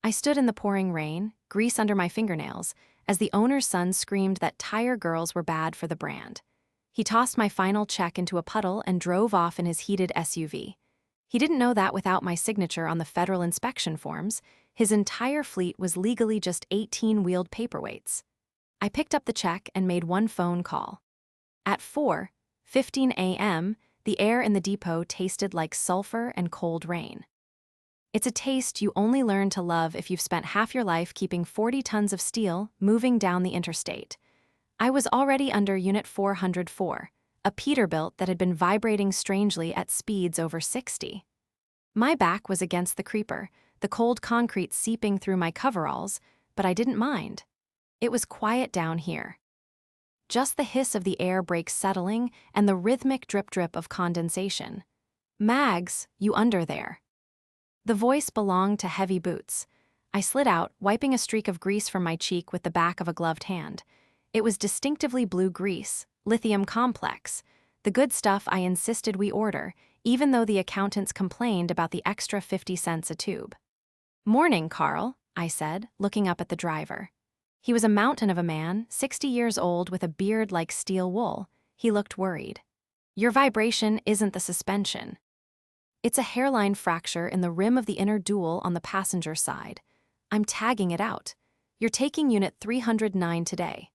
I stood in the pouring rain, grease under my fingernails, as the owner's son screamed that tire girls were bad for the brand. He tossed my final check into a puddle and drove off in his heated SUV. He didn't know that without my signature on the federal inspection forms, his entire fleet was legally just 18-wheeled paperweights. I picked up the check and made one phone call. At 4:15 a.m., the air in the depot tasted like sulfur and cold rain. It's a taste you only learn to love if you've spent half your life keeping 40 tons of steel moving down the interstate. I was already under Unit 404, a Peterbilt that had been vibrating strangely at speeds over 60. My back was against the creeper, the cold concrete seeping through my coveralls, but I didn't mind. It was quiet down here. Just the hiss of the air brakes settling and the rhythmic drip-drip of condensation. "Mags, you under there?" The voice belonged to Heavy Boots. I slid out, wiping a streak of grease from my cheek with the back of a gloved hand. It was distinctively blue grease, lithium complex, the good stuff I insisted we order, even though the accountants complained about the extra 50 cents a tube. "Morning, Carl," I said, looking up at the driver. He was a mountain of a man, 60 years old with a beard like steel wool. He looked worried. "Your vibration isn't the suspension. It's a hairline fracture in the rim of the inner dual on the passenger side. I'm tagging it out. You're taking Unit 309 today."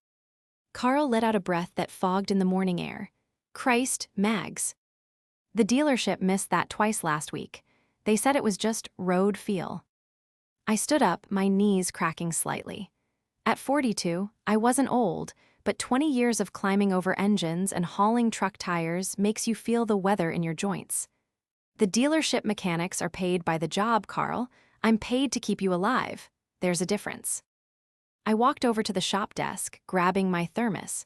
Carl let out a breath that fogged in the morning air. "Christ, Mags. The dealership missed that twice last week. They said it was just road feel." I stood up, my knees cracking slightly. At 42, I wasn't old, but 20 years of climbing over engines and hauling truck tires makes you feel the weather in your joints. "The dealership mechanics are paid by the job, Carl. I'm paid to keep you alive. There's a difference." I walked over to the shop desk, grabbing my thermos.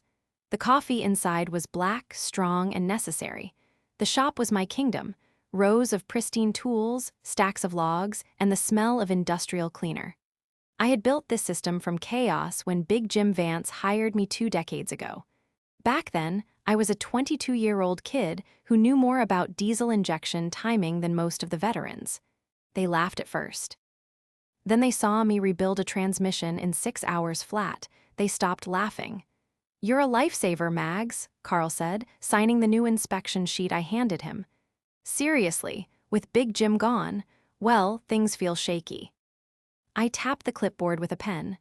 The coffee inside was black, strong, and necessary. The shop was my kingdom, rows of pristine tools, stacks of logs, and the smell of industrial cleaner. I had built this system from chaos when Big Jim Vance hired me 2 decades ago. Back then, I was a 22-year-old kid who knew more about diesel injection timing than most of the veterans. They laughed at first. Then they saw me rebuild a transmission in 6 hours flat. They stopped laughing. "You're a lifesaver, Mags," Carl said, signing the new inspection sheet I handed him. "Seriously, with Big Jim gone, well, things feel shaky." I tapped the clipboard with a pen.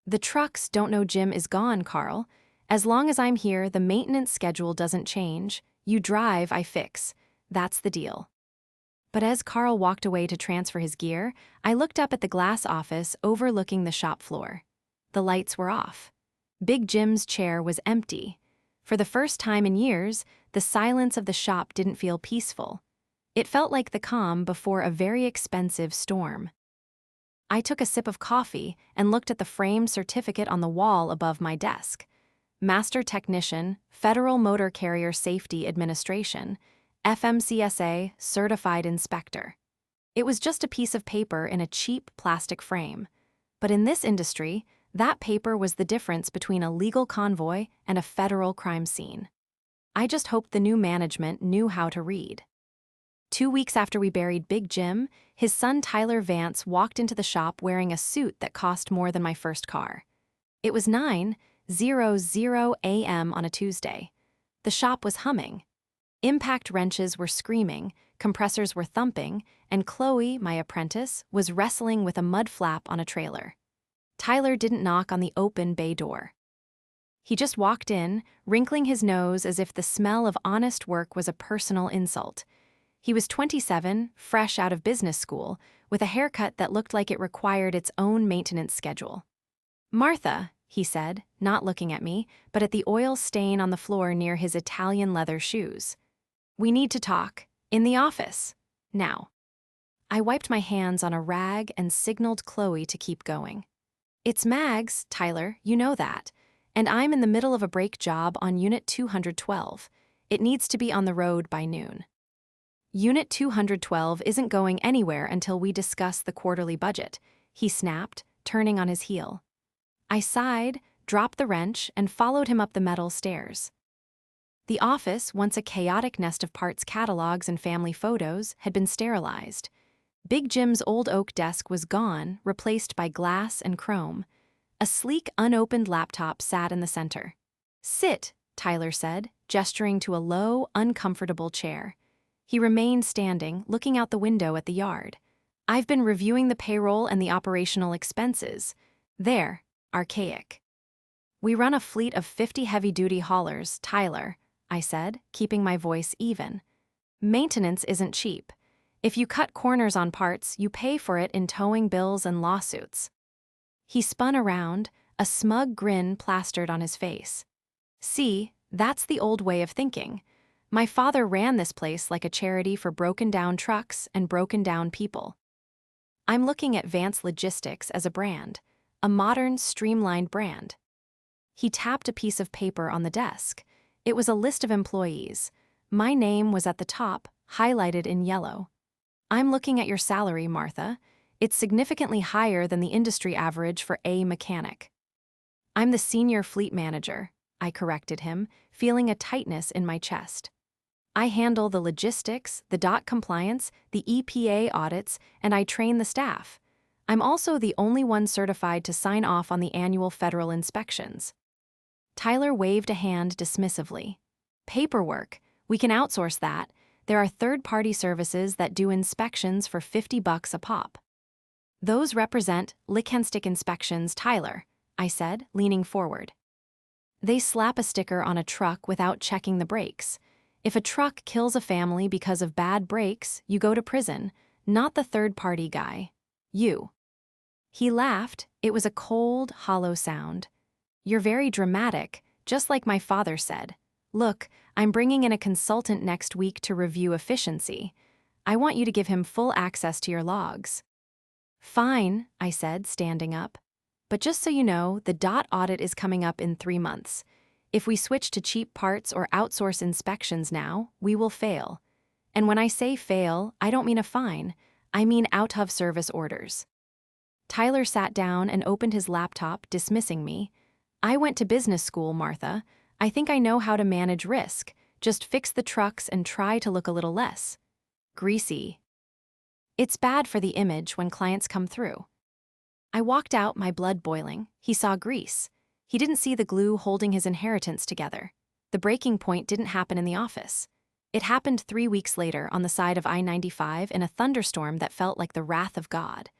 "The trucks don't know Jim is gone, Carl. As long as I'm here, the maintenance schedule doesn't change. You drive, I fix. That's the deal." But as Carl walked away to transfer his gear, I looked up at the glass office overlooking the shop floor. The lights were off. Big Jim's chair was empty. For the first time in years, the silence of the shop didn't feel peaceful. It felt like the calm before a very expensive storm. I took a sip of coffee and looked at the framed certificate on the wall above my desk. Master Technician, Federal Motor Carrier Safety Administration, FMCSA Certified Inspector. It was just a piece of paper in a cheap plastic frame. But in this industry, that paper was the difference between a legal convoy and a federal crime scene. I just hoped the new management knew how to read. 2 weeks after we buried Big Jim, his son Tyler Vance walked into the shop wearing a suit that cost more than my first car. It was 9:00 a.m. on a Tuesday. The shop was humming. Impact wrenches were screaming, compressors were thumping, and Chloe, my apprentice, was wrestling with a mud flap on a trailer. Tyler didn't knock on the open bay door. He just walked in, wrinkling his nose as if the smell of honest work was a personal insult. He was 27, fresh out of business school, with a haircut that looked like it required its own maintenance schedule. "Martha," he said, not looking at me, but at the oil stain on the floor near his Italian leather shoes. "We need to talk. In the office. Now." I wiped my hands on a rag and signaled Chloe to keep going. "It's Mags, Tyler, you know that. And I'm in the middle of a brake job on Unit 212. It needs to be on the road by noon." "Unit 212 isn't going anywhere until we discuss the quarterly budget," he snapped, turning on his heel. I sighed, dropped the wrench, and followed him up the metal stairs. The office, once a chaotic nest of parts catalogs and family photos, had been sterilized. Big Jim's old oak desk was gone, replaced by glass and chrome. A sleek, unopened laptop sat in the center. "Sit," Tyler said, gesturing to a low, uncomfortable chair. He remained standing, looking out the window at the yard. "I've been reviewing the payroll and the operational expenses. They're archaic." "We run a fleet of 50 heavy-duty haulers, Tyler," I said, keeping my voice even. "Maintenance isn't cheap. If you cut corners on parts, you pay for it in towing bills and lawsuits." He spun around, a smug grin plastered on his face. "See, that's the old way of thinking. My father ran this place like a charity for broken-down trucks and broken-down people. I'm looking at Vance Logistics as a brand, a modern, streamlined brand." He tapped a piece of paper on the desk. It was a list of employees. My name was at the top, highlighted in yellow. "I'm looking at your salary, Martha. It's significantly higher than the industry average for a mechanic." "I'm the senior fleet manager," I corrected him, feeling a tightness in my chest. "I handle the logistics, the DOT compliance, the EPA audits, and I train the staff. I'm also the only one certified to sign off on the annual federal inspections." Tyler waved a hand dismissively. "Paperwork. We can outsource that. There are third-party services that do inspections for $50 a pop." "Those represent Lickenstic Inspections, Tyler," I said, leaning forward. "They slap a sticker on a truck without checking the brakes. If a truck kills a family because of bad brakes, you go to prison, not the third-party guy. You." He laughed. It was a cold, hollow sound. "You're very dramatic, just like my father said. Look, I'm bringing in a consultant next week to review efficiency. I want you to give him full access to your logs." "Fine," I said, standing up. "But just so you know, the DOT audit is coming up in 3 months. If we switch to cheap parts or outsource inspections now, we will fail. And when I say fail, I don't mean a fine. I mean out-of-service orders." Tyler sat down and opened his laptop, dismissing me. "I went to business school, Martha. I think I know how to manage risk. Just fix the trucks and try to look a little less greasy. It's bad for the image when clients come through." I walked out, my blood boiling. He saw grease. He didn't see the glue holding his inheritance together. The breaking point didn't happen in the office. It happened 3 weeks later on the side of I-95 in a thunderstorm that felt like the wrath of God.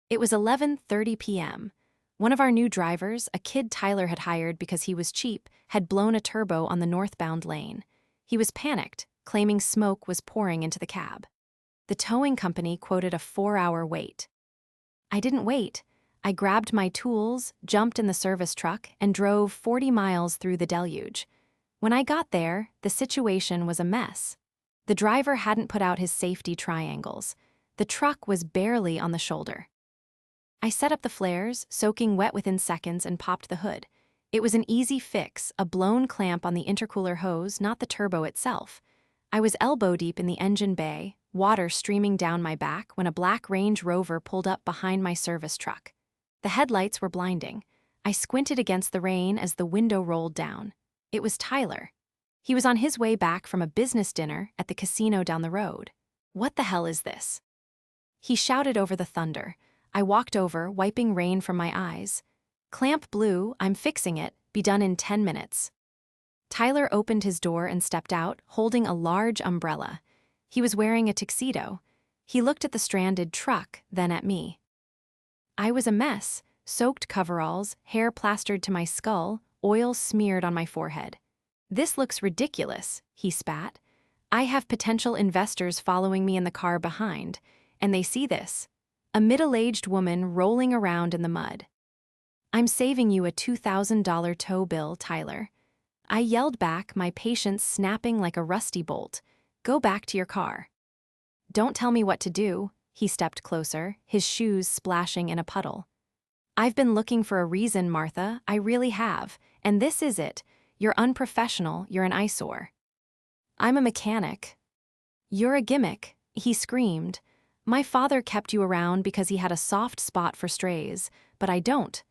It was 11:30 p.m. One of our new drivers, a kid Tyler had hired because he was cheap, had blown a turbo on the northbound lane. He was panicked, claiming smoke was pouring into the cab. The towing company quoted a 4-hour wait. I didn't wait. I grabbed my tools, jumped in the service truck, and drove 40 miles through the deluge. When I got there, the situation was a mess. The driver hadn't put out his safety triangles. The truck was barely on the shoulder. I set up the flares, soaking wet within seconds, and popped the hood. It was an easy fix, a blown clamp on the intercooler hose, not the turbo itself. I was elbow-deep in the engine bay, water streaming down my back when a black Range Rover pulled up behind my service truck. The headlights were blinding. I squinted against the rain as the window rolled down. It was Tyler. He was on his way back from a business dinner at the casino down the road. "What the hell is this?" He shouted over the thunder. I walked over, wiping rain from my eyes. "Clamp blue, I'm fixing it, be done in 10 minutes. Tyler opened his door and stepped out, holding a large umbrella. He was wearing a tuxedo. He looked at the stranded truck, then at me. I was a mess, soaked coveralls, hair plastered to my skull, oil smeared on my forehead. "This looks ridiculous," he spat. "I have potential investors following me in the car behind, and they see this. A middle-aged woman rolling around in the mud. I'm saving you a $2,000 tow bill, Tyler." I yelled back, my patience snapping like a rusty bolt. "Go back to your car." "Don't tell me what to do." He stepped closer, his shoes splashing in a puddle. "I've been looking for a reason, Martha, I really have, and this is it. You're unprofessional, you're an eyesore." "I'm a mechanic." "You're a gimmick," he screamed. "My father kept you around because he had a soft spot for strays, but I don't.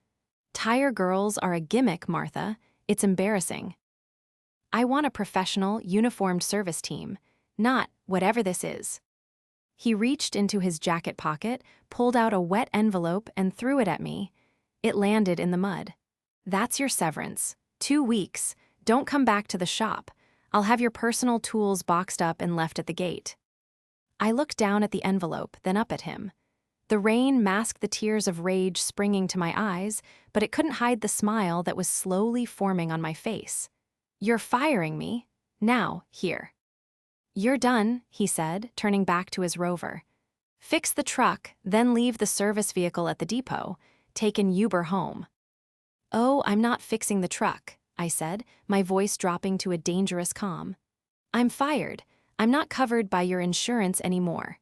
Tire girls are a gimmick, Martha. It's embarrassing. I want a professional, uniformed service team, not whatever this is." He reached into his jacket pocket, pulled out a wet envelope, and threw it at me. It landed in the mud. "That's your severance. 2 weeks. Don't come back to the shop. I'll have your personal tools boxed up and left at the gate." I looked down at the envelope, then up at him. The rain masked the tears of rage springing to my eyes, but it couldn't hide the smile that was slowly forming on my face. "You're firing me? Now, here." "You're done," he said, turning back to his Rover. "Fix the truck, then leave the service vehicle at the depot. Take an Uber home." "Oh, I'm not fixing the truck," I said, my voice dropping to a dangerous calm. "I'm fired. I'm not covered by your insurance anymore."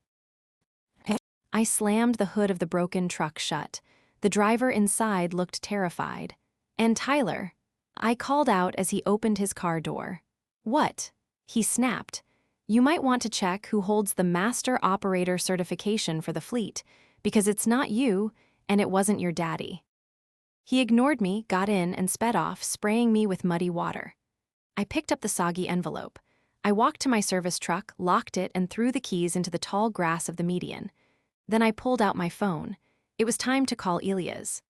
I slammed the hood of the broken truck shut. The driver inside looked terrified. "And Tyler," I called out as he opened his car door. "What?" he snapped. "You might want to check who holds the Master Operator certification for the fleet, because it's not you, and it wasn't your daddy." He ignored me, got in, and sped off, spraying me with muddy water. I picked up the soggy envelope. I walked to my service truck, locked it, and threw the keys into the tall grass of the median. Then I pulled out my phone. It was time to call Elias.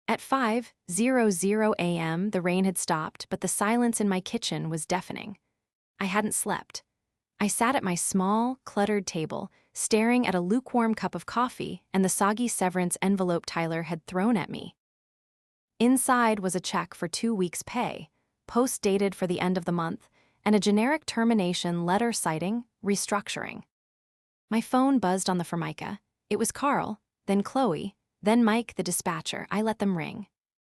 At 5:00 a.m., the rain had stopped, but the silence in my kitchen was deafening. I hadn't slept. I sat at my small, cluttered table, staring at a lukewarm cup of coffee and the soggy severance envelope Tyler had thrown at me. Inside was a check for 2 weeks' pay, post-dated for the end of the month, and a generic termination letter citing restructuring. My phone buzzed on the Formica. It was Carl, then Chloe, then Mike, the dispatcher. I let them ring.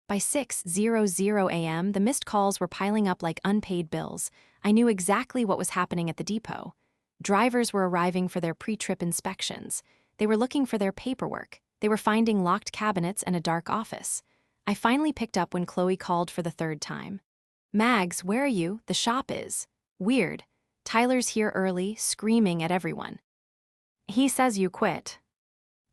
By 6:00 a.m., the missed calls were piling up like unpaid bills. I knew exactly what was happening at the depot. Drivers were arriving for their pre-trip inspections. They were looking for their paperwork. They were finding locked cabinets and a dark office. I finally picked up when Chloe called for the 3rd time. "Mags, where are you? The shop is." "Weird. Tyler's here early, screaming at everyone." "He says you quit."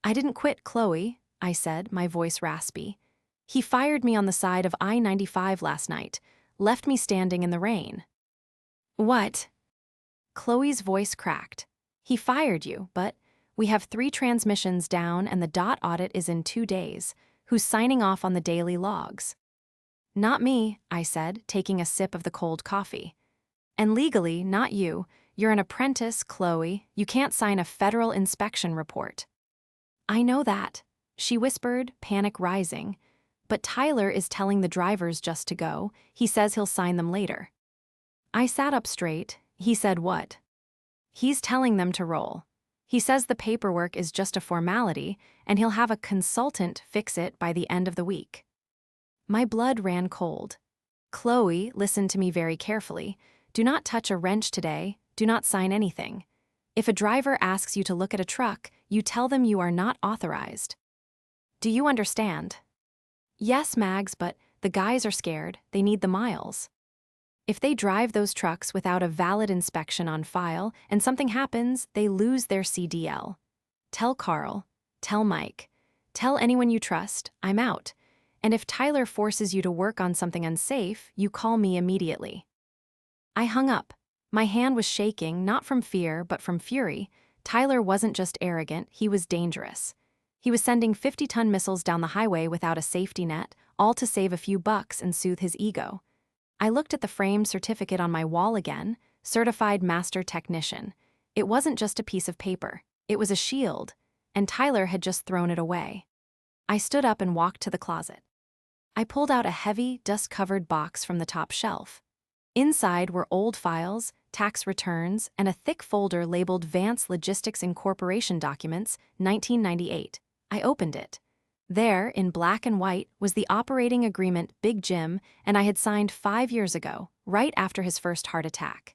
"I didn't quit, Chloe," I said, my voice raspy. "He fired me on the side of I-95 last night, left me standing in the rain." "What?" Chloe's voice cracked. "He fired you, but we have 3 transmissions down and the DOT audit is in 2 days. Who's signing off on the daily logs?" "Not me," I said, taking a sip of the cold coffee. "And legally, not you. You're an apprentice, Chloe. You can't sign a federal inspection report." "I know that," she whispered, panic rising. "But Tyler is telling the drivers just to go. He says he'll sign them later." I sat up straight. "He said what?" "He's telling them to roll. He says the paperwork is just a formality, and he'll have a consultant fix it by the end of the week." My blood ran cold. "Chloe, listen to me very carefully. Do not touch a wrench today. Do not sign anything. If a driver asks you to look at a truck, you tell them you are not authorized. Do you understand?" "Yes, Mags, but the guys are scared. They need the miles." "If they drive those trucks without a valid inspection on file and something happens, they lose their CDL. Tell Carl. Tell Mike. Tell anyone you trust. I'm out. And if Tyler forces you to work on something unsafe, you call me immediately." I hung up. My hand was shaking, not from fear, but from fury. Tyler wasn't just arrogant, he was dangerous. He was sending 50-ton missiles down the highway without a safety net, all to save a few bucks and soothe his ego. I looked at the framed certificate on my wall again, certified master technician. It wasn't just a piece of paper. It was a shield, and Tyler had just thrown it away. I stood up and walked to the closet. I pulled out a heavy, dust-covered box from the top shelf. Inside were old files, tax returns, and a thick folder labeled Vance Logistics Incorporation Documents, 1998. I opened it. There, in black and white, was the operating agreement Big Jim and I had signed 5 years ago, right after his first heart attack.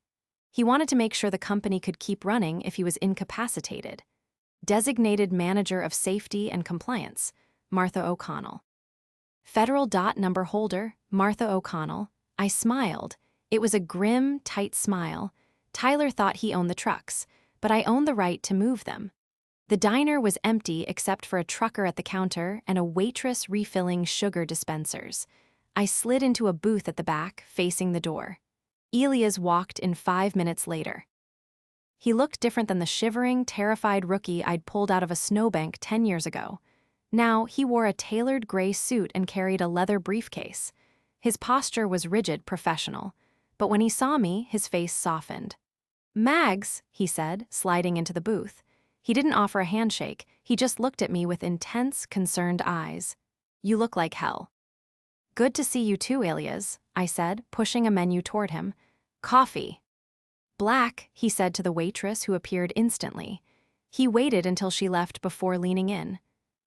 He wanted to make sure the company could keep running if he was incapacitated. Designated Manager of Safety and Compliance, Martha O'Connell. Federal DOT number holder, Martha O'Connell. I smiled. It was a grim, tight smile. Tyler thought he owned the trucks, but I owned the right to move them. The diner was empty except for a trucker at the counter and a waitress refilling sugar dispensers. I slid into a booth at the back, facing the door. Elias walked in 5 minutes later. He looked different than the shivering, terrified rookie I'd pulled out of a snowbank 10 years ago. Now, he wore a tailored gray suit and carried a leather briefcase. His posture was rigid, professional. But when he saw me, his face softened. "Mags," he said, sliding into the booth. He didn't offer a handshake, he just looked at me with intense, concerned eyes. "You look like hell." "Good to see you too, Elias," I said, pushing a menu toward him. "Coffee." "Black," he said to the waitress who appeared instantly. He waited until she left before leaning in.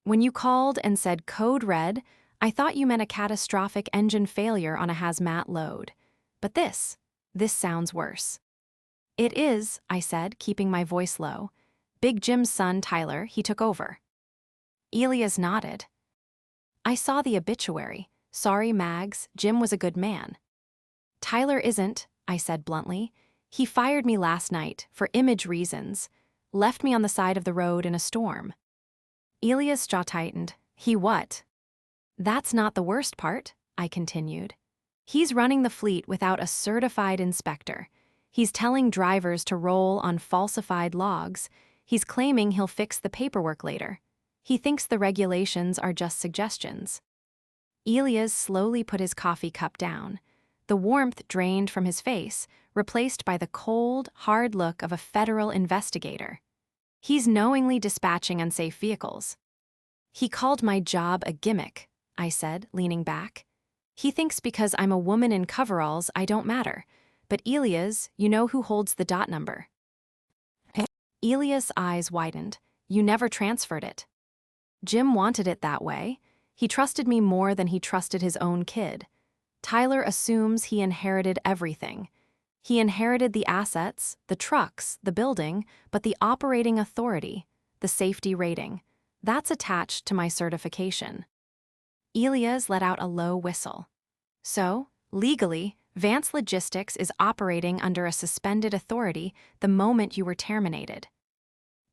"When you called and said code red, I thought you meant a catastrophic engine failure on a hazmat load. But this sounds worse." "It is," I said, keeping my voice low. "Big Jim's son, Tyler, he took over." Elias nodded. "I saw the obituary. Sorry, Mags, Jim was a good man." "Tyler isn't," I said bluntly. "He fired me last night, for image reasons. Left me on the side of the road in a storm." Elias' jaw tightened. "He what?" "That's not the worst part," I continued. "He's running the fleet without a certified inspector. He's telling drivers to roll on falsified logs. He's claiming he'll fix the paperwork later. He thinks the regulations are just suggestions." Elias slowly put his coffee cup down. The warmth drained from his face, replaced by the cold, hard look of a federal investigator. "He's knowingly dispatching unsafe vehicles." "He called my job a gimmick," I said, leaning back. "He thinks because I'm a woman in coveralls I don't matter. But Elias, you know who holds the dot number." Elias' eyes widened. "You never transferred it." "Jim wanted it that way. He trusted me more than he trusted his own kid. Tyler assumes he inherited everything. He inherited the assets, the trucks, the building, but the operating authority, the safety rating, that's attached to my certification." Elias let out a low whistle. "So, legally, Vance Logistics is operating under a suspended authority the moment you were terminated."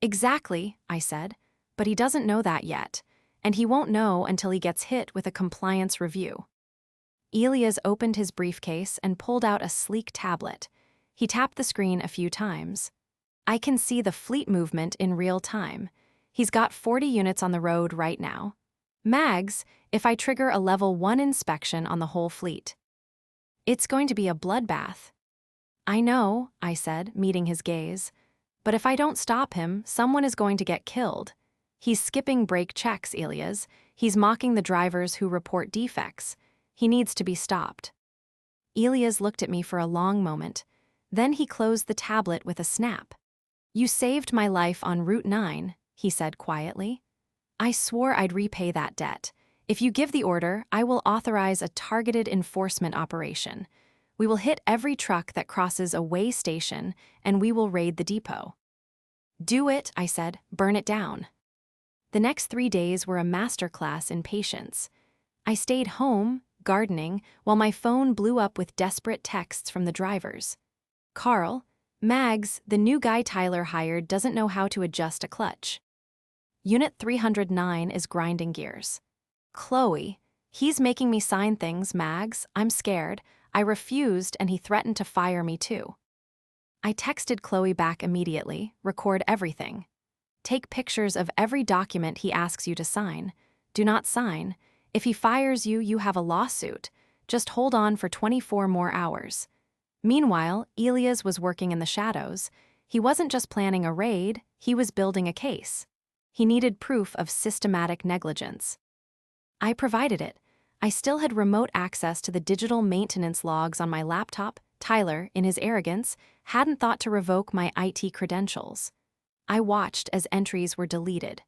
"Exactly," I said, "but he doesn't know that yet, and he won't know until he gets hit with a compliance review." Elias opened his briefcase and pulled out a sleek tablet. He tapped the screen a few times. "I can see the fleet movement in real time. He's got 40 units on the road right now. Mags, if I trigger a level 1 inspection on the whole fleet." "It's going to be a bloodbath." "I know," I said, meeting his gaze. "But if I don't stop him, someone is going to get killed. He's skipping brake checks, Elias. He's mocking the drivers who report defects. He needs to be stopped." Elias looked at me for a long moment. Then he closed the tablet with a snap. "You saved my life on Route 9, he said quietly. "I swore I'd repay that debt. If you give the order, I will authorize a targeted enforcement operation. We will hit every truck that crosses a way station, and we will raid the depot." "Do it," I said. "Burn it down." The next 3 days were a masterclass in patience. I stayed home, gardening, while my phone blew up with desperate texts from the drivers. "Carl, Mags, the new guy Tyler hired doesn't know how to adjust a clutch." "Unit 309 is grinding gears." "Chloe, he's making me sign things, Mags. I'm scared. I refused and he threatened to fire me too." I texted Chloe back immediately, "Record everything. Take pictures of every document he asks you to sign. Do not sign. If he fires you, you have a lawsuit. Just hold on for 24 more hours." Meanwhile, Elias was working in the shadows. He wasn't just planning a raid, he was building a case. He needed proof of systematic negligence. I provided it. I still had remote access to the digital maintenance logs on my laptop. Tyler, in his arrogance, hadn't thought to revoke my IT credentials. I watched as entries were deleted.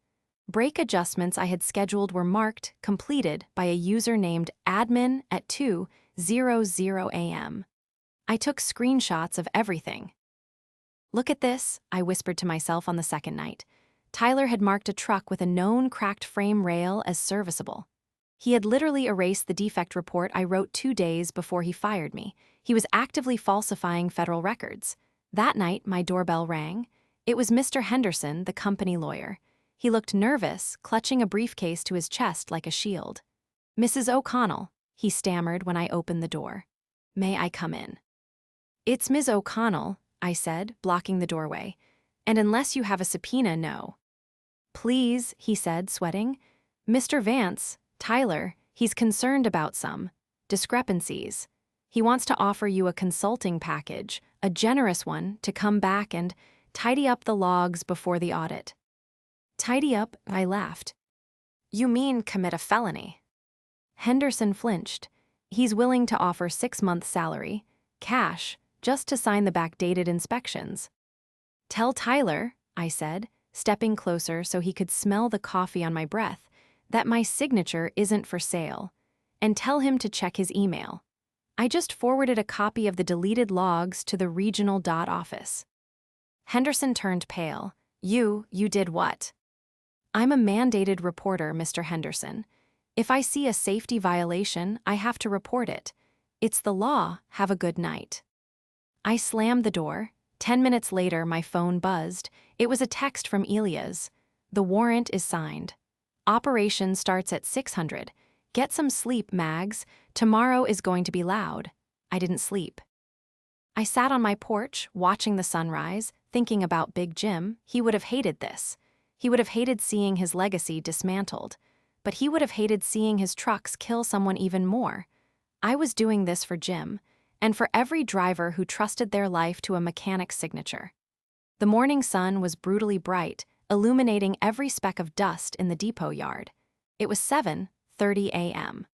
Brake adjustments I had scheduled were marked completed by a user named admin at 2:00 a.m. I took screenshots of everything. "Look at this," I whispered to myself on the second night. Tyler had marked a truck with a known cracked frame rail as serviceable. He had literally erased the defect report I wrote 2 days before he fired me. He was actively falsifying federal records. That night, my doorbell rang. It was Mr. Henderson, the company lawyer. He looked nervous, clutching a briefcase to his chest like a shield. "Mrs. O'Connell," he stammered when I opened the door. "May I come in?" "It's Ms. O'Connell," I said, blocking the doorway. And unless you have a subpoena, no. Please, he said, sweating. Mr. Vance, Tyler, he's concerned about some discrepancies. He wants to offer you a consulting package, a generous one, to come back and tidy up the logs before the audit. Tidy up, I laughed. You mean commit a felony? Henderson flinched. He's willing to offer 6 months' salary, cash, just to sign the backdated inspections. Tell Tyler, I said, stepping closer so he could smell the coffee on my breath, that my signature isn't for sale, and tell him to check his email. I just forwarded a copy of the deleted logs to the regional DOT office. Henderson turned pale. You did what? I'm a mandated reporter, Mr. Henderson. If I see a safety violation, I have to report it. It's the law. Have a good night. I slammed the door. 10 minutes later, my phone buzzed. It was a text from Elias. The warrant is signed. Operation starts at 600. Get some sleep, Mags. Tomorrow is going to be loud. I didn't sleep. I sat on my porch, watching the sunrise, thinking about Big Jim. He would have hated this. He would have hated seeing his legacy dismantled. But he would have hated seeing his trucks kill someone even more. I was doing this for Jim, and for every driver who trusted their life to a mechanic's signature. The morning sun was brutally bright, illuminating every speck of dust in the depot yard. It was 7:30 a.m.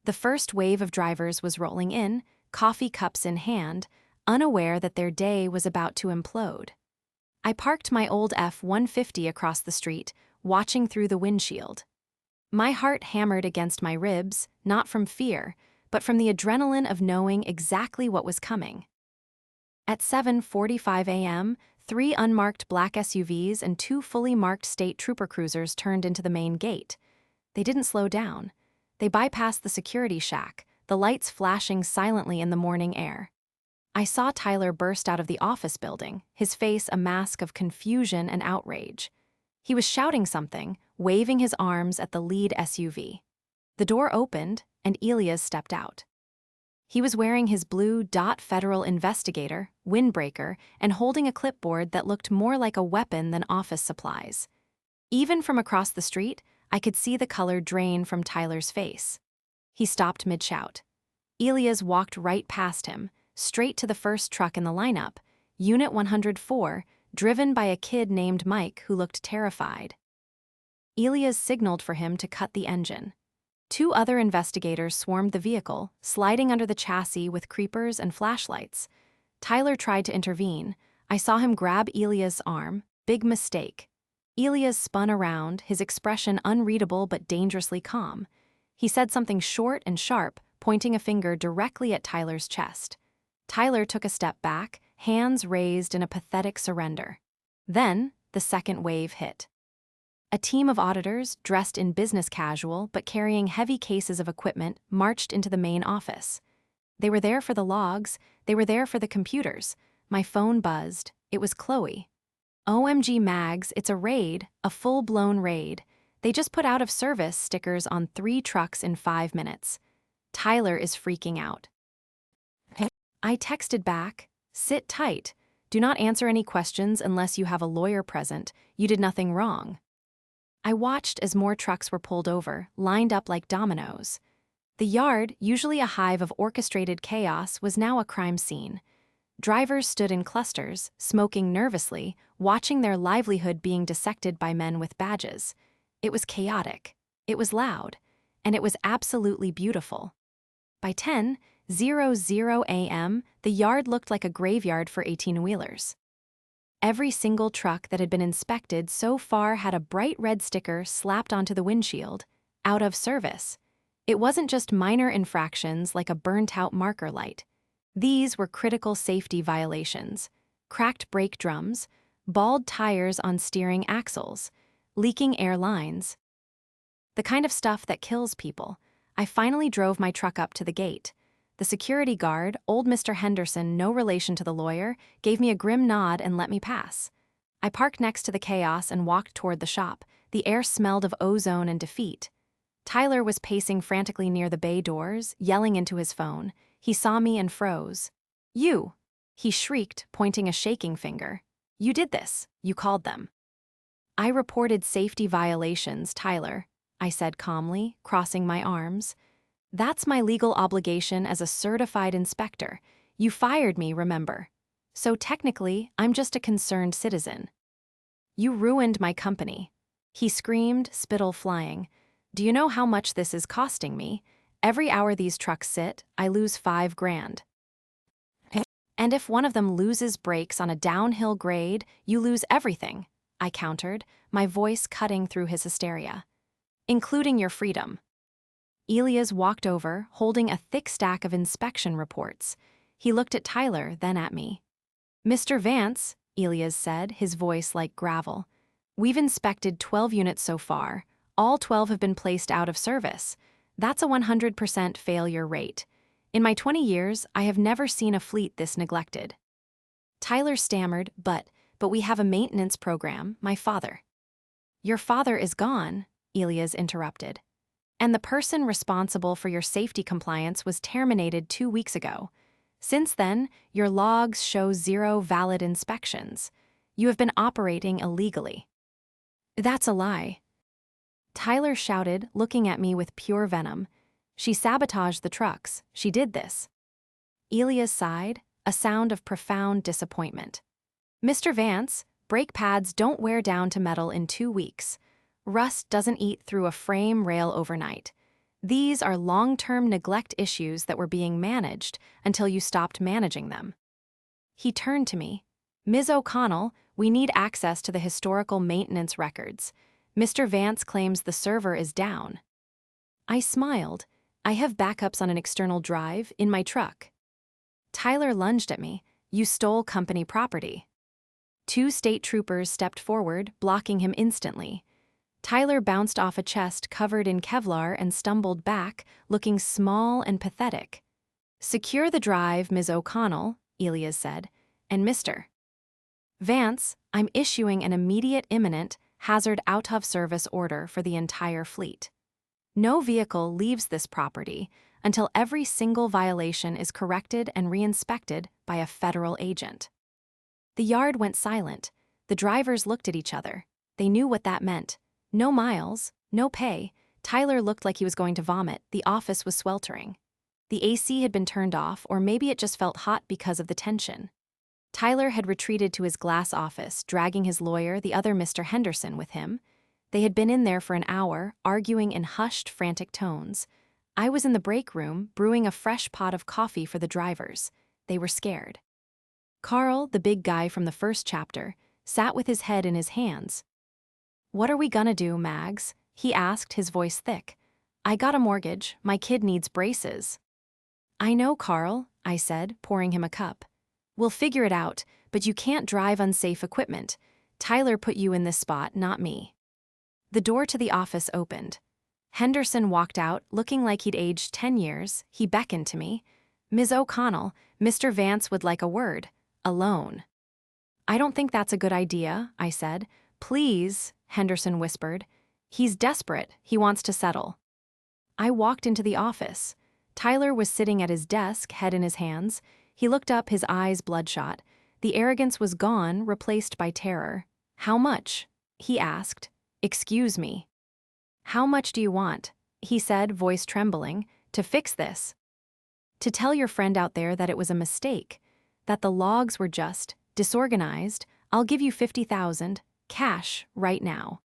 The first wave of drivers was rolling in, coffee cups in hand, unaware that their day was about to implode. I parked my old F-150 across the street, watching through the windshield. My heart hammered against my ribs, not from fear, but from the adrenaline of knowing exactly what was coming. At 7:45 a.m., 3 unmarked black SUVs and 2 fully marked state trooper cruisers turned into the main gate. They didn't slow down. They bypassed the security shack, the lights flashing silently in the morning air. I saw Tyler burst out of the office building, his face a mask of confusion and outrage. He was shouting something, waving his arms at the lead SUV. The door opened, and Elias stepped out. He was wearing his blue DOT Federal Investigator, windbreaker, and holding a clipboard that looked more like a weapon than office supplies. Even from across the street, I could see the color drain from Tyler's face. He stopped mid-shout. Elias walked right past him, straight to the first truck in the lineup, Unit 104, driven by a kid named Mike who looked terrified. Elias signaled for him to cut the engine. 2 other investigators swarmed the vehicle, sliding under the chassis with creepers and flashlights. Tyler tried to intervene. I saw him grab Elias' arm. Big mistake. Elias spun around, his expression unreadable but dangerously calm. He said something short and sharp, pointing a finger directly at Tyler's chest. Tyler took a step back, hands raised in a pathetic surrender. Then, the second wave hit. A team of auditors, dressed in business casual but carrying heavy cases of equipment, marched into the main office. They were there for the logs, they were there for the computers. My phone buzzed. It was Chloe. OMG Mags, it's a raid, a full-blown raid. They just put out of service stickers on 3 trucks in 5 minutes. Tyler is freaking out. I texted back, sit tight. Do not answer any questions unless you have a lawyer present. You did nothing wrong. I watched as more trucks were pulled over, lined up like dominoes. The yard, usually a hive of orchestrated chaos, was now a crime scene. Drivers stood in clusters, smoking nervously, watching their livelihood being dissected by men with badges. It was chaotic, it was loud, and it was absolutely beautiful. By 10:00 a.m., the yard looked like a graveyard for 18-wheelers. Every single truck that had been inspected so far had a bright red sticker slapped onto the windshield, out of service. It wasn't just minor infractions like a burnt-out marker light. These were critical safety violations: cracked brake drums, bald tires on steering axles, leaking air lines. The kind of stuff that kills people. I finally drove my truck up to the gate. The security guard, old Mr. Henderson, no relation to the lawyer, gave me a grim nod and let me pass. I parked next to the chaos and walked toward the shop. The air smelled of ozone and defeat. Tyler was pacing frantically near the bay doors, yelling into his phone. He saw me and froze. You! He shrieked, pointing a shaking finger. You did this. You called them. I reported safety violations, Tyler, I said calmly, crossing my arms. That's my legal obligation as a certified inspector. You fired me, remember? So technically, I'm just a concerned citizen. You ruined my company. He screamed, spittle flying. Do you know how much this is costing me? Every hour these trucks sit, I lose $5,000. And if one of them loses brakes on a downhill grade, you lose everything, I countered, my voice cutting through his hysteria. Including your freedom. Elias walked over, holding a thick stack of inspection reports. He looked at Tyler, then at me. Mr. Vance, Elias said, his voice like gravel. We've inspected 12 units so far. All 12 have been placed out of service. That's a 100% failure rate. In my 20 years, I have never seen a fleet this neglected. Tyler stammered, but we have a maintenance program, my father. Your father is gone, Elias interrupted. And the person responsible for your safety compliance was terminated 2 weeks ago. Since then, your logs show 0 valid inspections. You have been operating illegally. That's a lie. Tyler shouted, looking at me with pure venom. She sabotaged the trucks. She did this. Elias sighed, a sound of profound disappointment. Mr. Vance, brake pads don't wear down to metal in 2 weeks. Rust doesn't eat through a frame rail overnight. These are long-term neglect issues that were being managed until you stopped managing them. He turned to me. Ms. O'Connell, we need access to the historical maintenance records. Mr. Vance claims the server is down. I smiled. I have backups on an external drive in my truck. Tyler lunged at me. You stole company property. 2 state troopers stepped forward, blocking him instantly. Tyler bounced off a chest covered in Kevlar and stumbled back, looking small and pathetic. Secure the drive, Ms. O'Connell, Elias said, and Mr. Vance, I'm issuing an immediate imminent hazard out-of-service order for the entire fleet. No vehicle leaves this property until every single violation is corrected and re-inspected by a federal agent. The yard went silent. The drivers looked at each other. They knew what that meant. No miles, no pay. Tyler looked like he was going to vomit. The office was sweltering. The AC had been turned off, or maybe it just felt hot because of the tension. Tyler had retreated to his glass office, dragging his lawyer, the other Mr. Henderson, with him. They had been in there for an hour, arguing in hushed, frantic tones. I was in the break room, brewing a fresh pot of coffee for the drivers. They were scared. Carl, the big guy from the first chapter, sat with his head in his hands. What are we gonna do, Mags? He asked, his voice thick. I got a mortgage. My kid needs braces. I know, Carl, I said, pouring him a cup. We'll figure it out, but you can't drive unsafe equipment. Tyler put you in this spot, not me. The door to the office opened. Henderson walked out, looking like he'd aged 10 years. He beckoned to me. Ms. O'Connell, Mr. Vance would like a word. Alone. I don't think that's a good idea, I said. Please, Henderson whispered. He's desperate. He wants to settle. I walked into the office. Tyler was sitting at his desk, head in his hands. He looked up, his eyes bloodshot. The arrogance was gone, replaced by terror. How much? He asked. Excuse me. How much do you want? He said, voice trembling, to fix this. To tell your friend out there that it was a mistake, that the logs were just disorganized. I'll give you $50,000, cash, right now.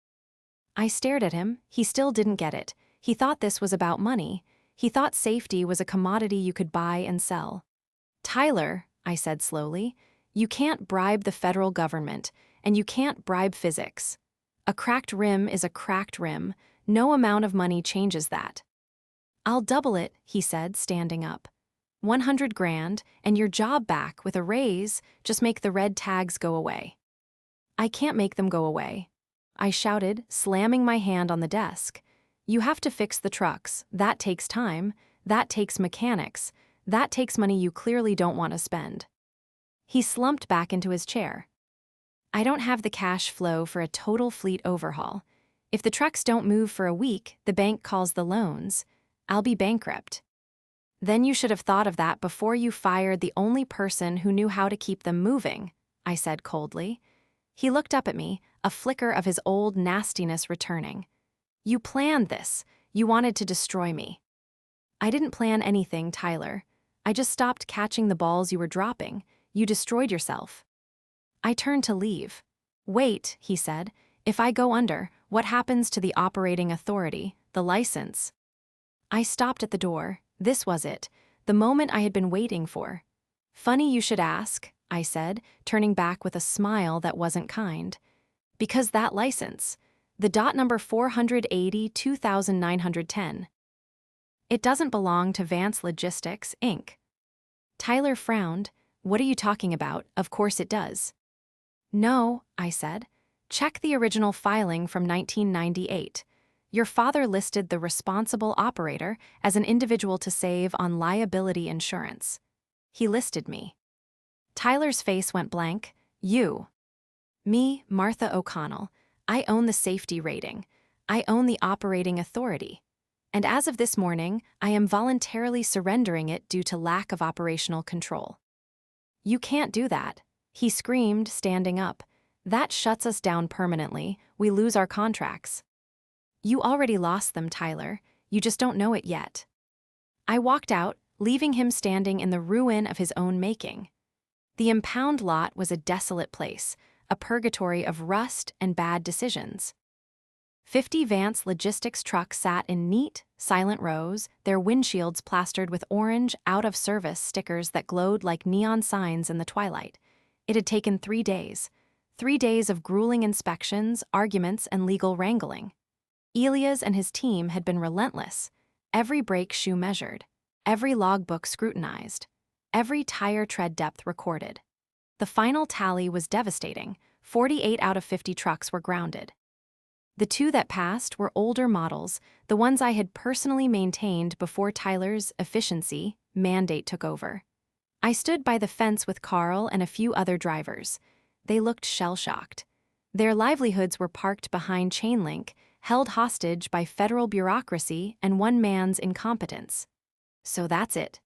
I stared at him. He still didn't get it. He thought this was about money. He thought safety was a commodity you could buy and sell. Tyler, I said slowly, you can't bribe the federal government, and you can't bribe physics. A cracked rim is a cracked rim. No amount of money changes that. I'll double it, he said, standing up. 100 grand, and your job back with a raise. Just make the red tags go away. I can't make them go away. I shouted, slamming my hand on the desk. You have to fix the trucks. That takes time. That takes mechanics. That takes money you clearly don't want to spend. He slumped back into his chair. I don't have the cash flow for a total fleet overhaul. If the trucks don't move for a week, the bank calls the loans. I'll be bankrupt. Then you should have thought of that before you fired the only person who knew how to keep them moving, I said coldly. He looked up at me, a flicker of his old nastiness returning. You planned this. You wanted to destroy me. I didn't plan anything, Tyler. I just stopped catching the balls you were dropping. You destroyed yourself. I turned to leave. Wait, he said. If I go under, what happens to the operating authority, the license? I stopped at the door. This was it, the moment I had been waiting for. Funny you should ask, I said, turning back with a smile that wasn't kind. Because that license, the dot number 480-2910. It doesn't belong to Vance Logistics, Inc. Tyler frowned. What are you talking about? Of course it does. No, I said. Check the original filing from 1998. Your father listed the responsible operator as an individual to save on liability insurance. He listed me. Tyler's face went blank. You. Me, Martha O'Connell. I own the safety rating. I own the operating authority. And as of this morning, I am voluntarily surrendering it due to lack of operational control. You can't do that, he screamed, standing up. That shuts us down permanently. We lose our contracts. You already lost them, Tyler. You just don't know it yet. I walked out, leaving him standing in the ruin of his own making. The impound lot was a desolate place, a purgatory of rust and bad decisions. 50 Vance Logistics trucks sat in neat, silent rows, their windshields plastered with orange, out-of-service stickers that glowed like neon signs in the twilight. It had taken 3 days. 3 days of grueling inspections, arguments, and legal wrangling. Elias and his team had been relentless. Every brake shoe measured, every logbook scrutinized, every tire tread depth recorded. The final tally was devastating. 48 out of 50 trucks were grounded. The 2 that passed were older models, the ones I had personally maintained before Tyler's efficiency mandate took over. I stood by the fence with Carl and a few other drivers. They looked shell-shocked. Their livelihoods were parked behind chain link, held hostage by federal bureaucracy and one man's incompetence. So that's it.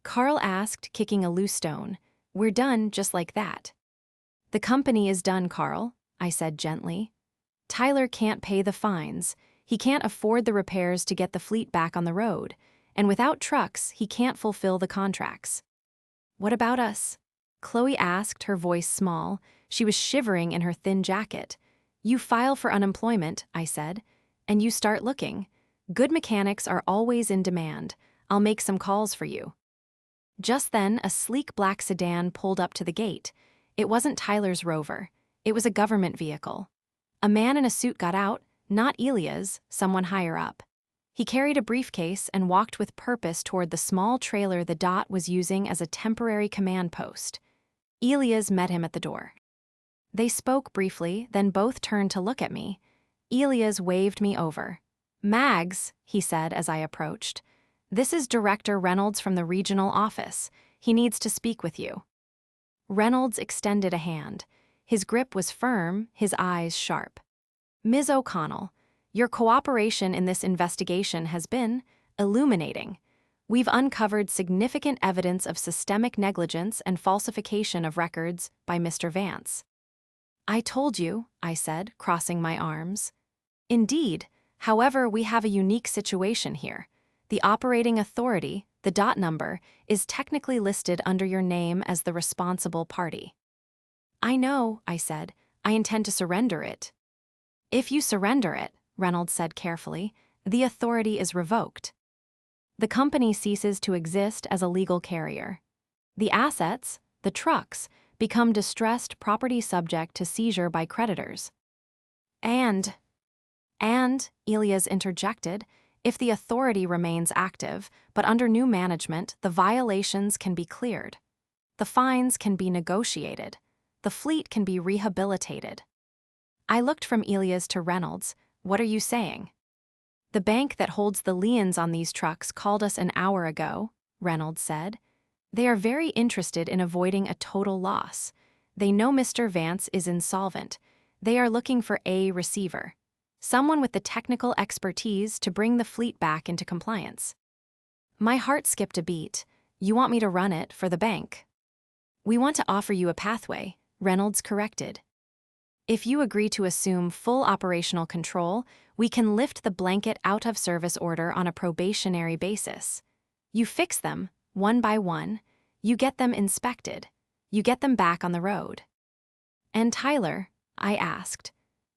Carl asked, kicking a loose stone. We're done just like that. The company is done, Carl, I said gently. Tyler can't pay the fines. He can't afford the repairs to get the fleet back on the road. And without trucks, he can't fulfill the contracts. What about us? Chloe asked, her voice small. She was shivering in her thin jacket. You file for unemployment, I said, and you start looking. Good mechanics are always in demand. I'll make some calls for you. Just then, a sleek black sedan pulled up to the gate. It wasn't Tyler's Rover. It was a government vehicle. A man in a suit got out, not Elias, someone higher up. He carried a briefcase and walked with purpose toward the small trailer the DOT was using as a temporary command post. Elias met him at the door. They spoke briefly, then both turned to look at me. Elias waved me over. Mags, he said as I approached. This is Director Reynolds from the regional office. He needs to speak with you. Reynolds extended a hand. His grip was firm, his eyes sharp. Ms. O'Connell, your cooperation in this investigation has been illuminating. We've uncovered significant evidence of systemic negligence and falsification of records by Mr. Vance. I told you, I said, crossing my arms. Indeed, however, we have a unique situation here. The operating authority, the DOT number, is technically listed under your name as the responsible party. I know, I said. I intend to surrender it. If you surrender it, Reynolds said carefully, the authority is revoked. The company ceases to exist as a legal carrier. The assets, the trucks, become distressed property subject to seizure by creditors. And, Elias interjected, if the authority remains active, but under new management, the violations can be cleared. The fines can be negotiated. The fleet can be rehabilitated. I looked from Elias to Reynolds. What are you saying? The bank that holds the liens on these trucks called us an hour ago, Reynolds said. They are very interested in avoiding a total loss. They know Mr. Vance is insolvent. They are looking for a receiver, someone with the technical expertise to bring the fleet back into compliance. My heart skipped a beat. You want me to run it for the bank? We want to offer you a pathway, Reynolds corrected. If you agree to assume full operational control, we can lift the blanket out-of-service order on a probationary basis. You fix them, one by one, you get them inspected, you get them back on the road. And Tyler, I asked.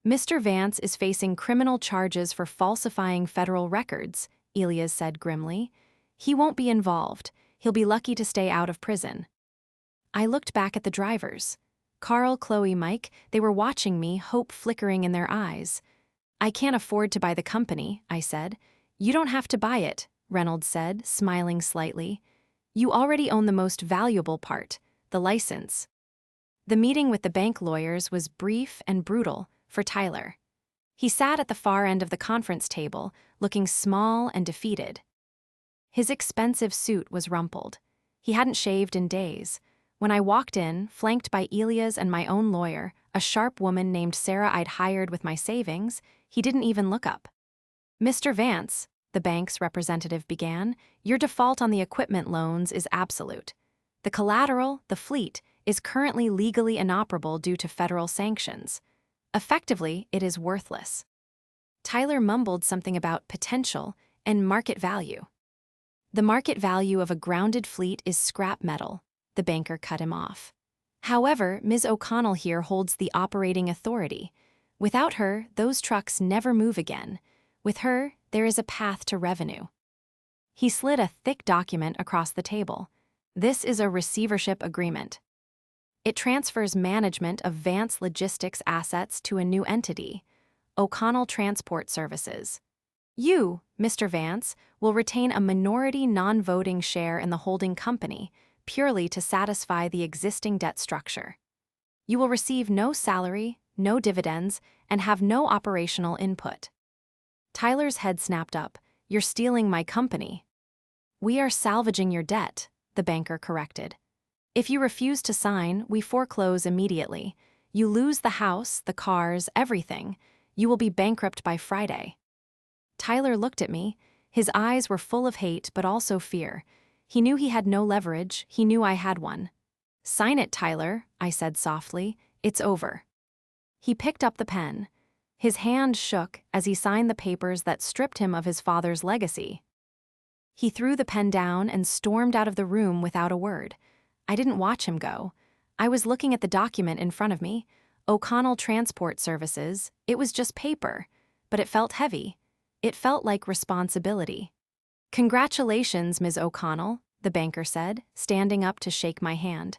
Mr. Vance is facing criminal charges for falsifying federal records, Elias said grimly. He won't be involved. He'll be lucky to stay out of prison. I looked back at the drivers. Carl, Chloe, Mike, they were watching me, hope flickering in their eyes. I can't afford to buy the company, I said. You don't have to buy it, Reynolds said, smiling slightly. You already own the most valuable part, the license. The meeting with the bank lawyers was brief and brutal for Tyler. He sat at the far end of the conference table, looking small and defeated. His expensive suit was rumpled. He hadn't shaved in days. When I walked in, flanked by Elias and my own lawyer, a sharp woman named Sarah I'd hired with my savings, he didn't even look up. Mr. Vance, the bank's representative began, your default on the equipment loans is absolute. The collateral, the fleet, is currently legally inoperable due to federal sanctions. Effectively, it is worthless. Tyler mumbled something about potential and market value. The market value of a grounded fleet is scrap metal, the banker cut him off. However, Ms. O'Connell here holds the operating authority. Without her, those trucks never move again. With her, there is a path to revenue. He slid a thick document across the table. This is a receivership agreement. It transfers management of Vance Logistics assets to a new entity, O'Connell Transport Services. You, Mr. Vance, will retain a minority non-voting share in the holding company, purely to satisfy the existing debt structure. You will receive no salary, no dividends, and have no operational input. Tyler's head snapped up. You're stealing my company. We are salvaging your debt, the banker corrected. If you refuse to sign, we foreclose immediately. You lose the house, the cars, everything. You will be bankrupt by Friday. Tyler looked at me. His eyes were full of hate but also fear. He knew he had no leverage. He knew I had one. Sign it, Tyler, I said softly. It's over. He picked up the pen. His hand shook as he signed the papers that stripped him of his father's legacy. He threw the pen down and stormed out of the room without a word. I didn't watch him go. I was looking at the document in front of me. O'Connell Transport Services. It was just paper, but it felt heavy. It felt like responsibility. Congratulations, Ms. O'Connell, the banker said, standing up to shake my hand.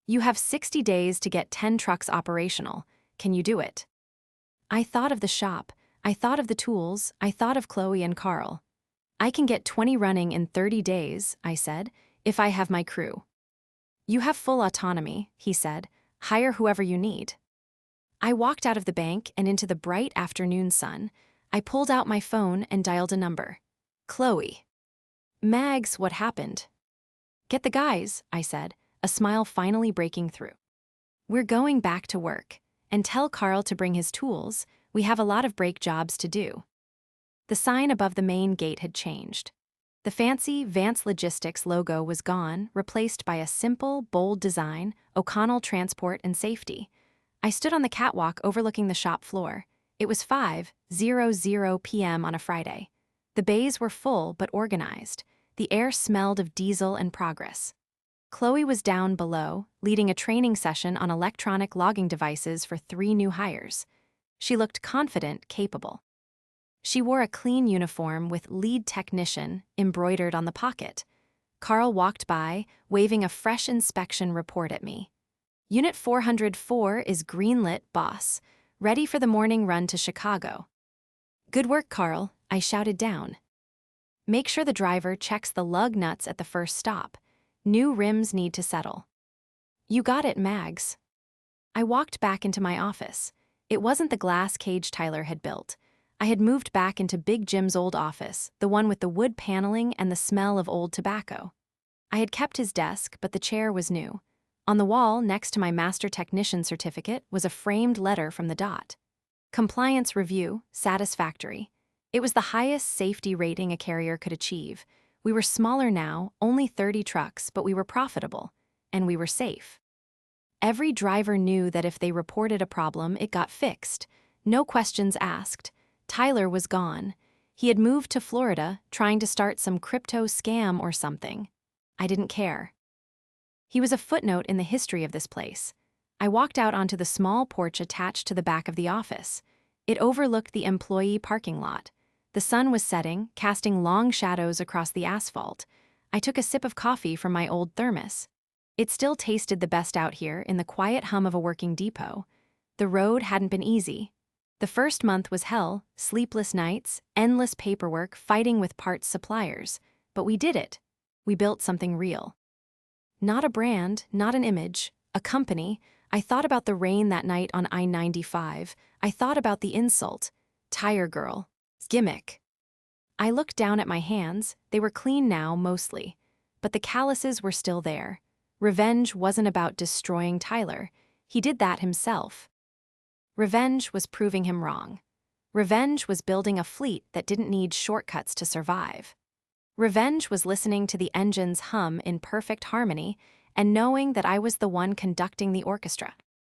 You have 60 days to get 10 trucks operational. Can you do it? I thought of the shop. I thought of the tools. I thought of Chloe and Carl. I can get 20 running in 30 days, I said, if I have my crew. You have full autonomy, he said. Hire whoever you need. I walked out of the bank and into the bright afternoon sun. I pulled out my phone and dialed a number. Chloe. Mags, what happened? Get the guys, I said, a smile finally breaking through. We're going back to work. And tell Carl to bring his tools. We have a lot of brake jobs to do. The sign above the main gate had changed. The fancy Vance Logistics logo was gone, replaced by a simple, bold design, O'Connell Transport and Safety. I stood on the catwalk overlooking the shop floor. It was 5:00 p.m. on a Friday. The bays were full but organized. The air smelled of diesel and progress. Chloe was down below, leading a training session on electronic logging devices for 3 new hires. She looked confident, capable. She wore a clean uniform with lead technician embroidered on the pocket. Carl walked by, waving a fresh inspection report at me. Unit 404 is greenlit, boss. Ready for the morning run to Chicago. Good work, Carl, I shouted down. Make sure the driver checks the lug nuts at the first stop. New rims need to settle. You got it, Mags. I walked back into my office. It wasn't the glass cage Tyler had built. I had moved back into Big Jim's old office, the one with the wood paneling and the smell of old tobacco. I had kept his desk, but the chair was new. On the wall, next to my master technician certificate, was a framed letter from the DOT. Compliance review, satisfactory. It was the highest safety rating a carrier could achieve. We were smaller now, only 30 trucks, but we were profitable, and we were safe. Every driver knew that if they reported a problem, it got fixed. No questions asked. Tyler was gone. He had moved to Florida, trying to start some crypto scam or something. I didn't care. He was a footnote in the history of this place. I walked out onto the small porch attached to the back of the office. It overlooked the employee parking lot. The sun was setting, casting long shadows across the asphalt. I took a sip of coffee from my old thermos. It still tasted the best out here in the quiet hum of a working depot. The road hadn't been easy. The first month was hell, sleepless nights, endless paperwork, fighting with parts suppliers. But we did it. We built something real. Not a brand, not an image, a company. I thought about the rain that night on I-95. I thought about the insult. Tire girl. Gimmick. I looked down at my hands. They were clean now, mostly. But the calluses were still there. Revenge wasn't about destroying Tyler. He did that himself. Revenge was proving him wrong. Revenge was building a fleet that didn't need shortcuts to survive. Revenge was listening to the engine's hum in perfect harmony and knowing that I was the one conducting the orchestra.